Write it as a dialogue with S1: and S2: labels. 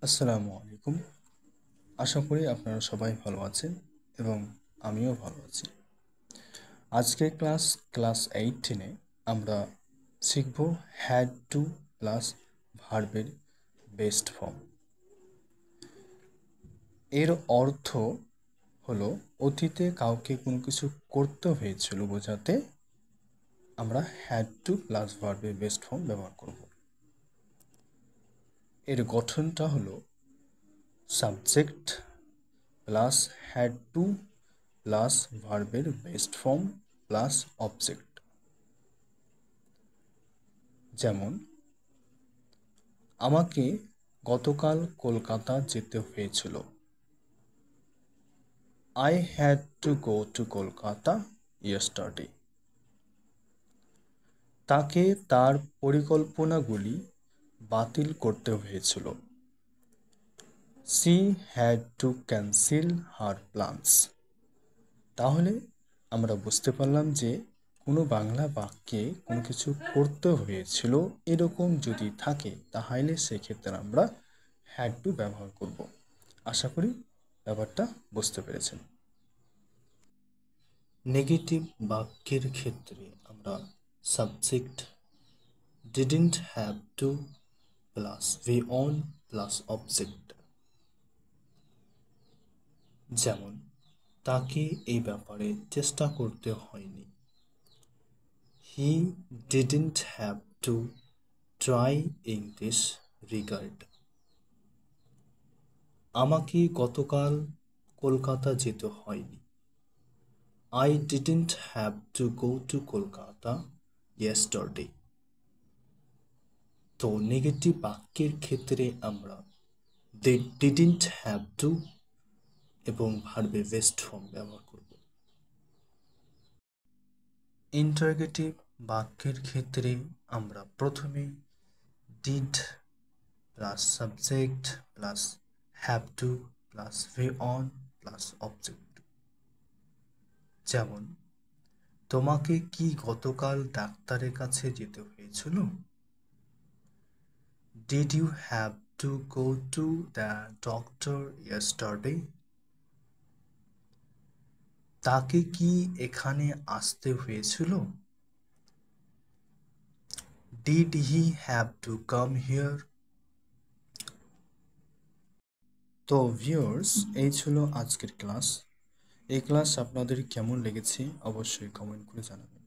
S1: আসসালামু আলাইকুম। আশা করি আপনারা সবাই ভালো আছেন এবং আমিও ভালো আছি। আজকের ক্লাস 18-এ আমরা শিখব হ্যাড টু প্লাস ভার্বের বেস্ট ফর্ম। এর অর্থ হলো অতীতে কাউকে কোনো কিছু করতে হয়েছিল বোঝাতে আমরা হ্যাড টু প্লাস ভার্বের বেস্ট ফর্ম ব্যবহার করব। এর গঠনটা হলো subject plus had to plus ভার্বের বেস্ট ফর্ম প্লাস অবজেক্ট। যেমন আমাকে গতকাল কলকাতা যেতে হয়েছিল। I had to go to Kolkata yesterday. তাকে তার পরিকল্পনাগুলি বাতিল করতে হয়েছিল। She had to cancel her plans. তাহলে আমরা বুঝতে পারলাম যে কোনো বাংলা বাক্যে কোনো কিছু করতে হয়েছিল এরকম যদি থাকে তাহলে সেক্ষেত্রে আমরা হ্যাড টু ব্যবহার করব। আশা করি ব্যাপারটা বুঝতে পেরেছেন। নেগেটিভ বাক্যের ক্ষেত্রে আমরা subject didn't have to plus V on plus object. যেমন তাকে এই ব্যাপারে চেষ্টা করতে হয়নি। He didn't have to try in this regard. আমাকে গতকাল কলকাতা যেতে হয়নি। I didn't have to go to Kolkata yesterday. তো নেগেটিভ বাক্যের ক্ষেত্রে আমরা they didn't have to এবং ভার্বের বেস্ট ফর্ম ব্যবহার করব। ইন্টারোগেটিভ বাক্যের ক্ষেত্রে আমরা প্রথমে did plus subject plus have to plus V on plus object. যেমন তোমাকে কি গতকাল ডাক্তারের কাছে যেতে হয়েছিল? Did you have to go to the doctor yesterday? তাকে কি এখানে আসতে হয়েছিল? Did he have to come here? তো ভিউয়ার্স, এই ছিল আজকের ক্লাস। এই ক্লাস আপনাদের কেমন লেগেছে অবশ্যই কমেন্ট করে জানাবেন।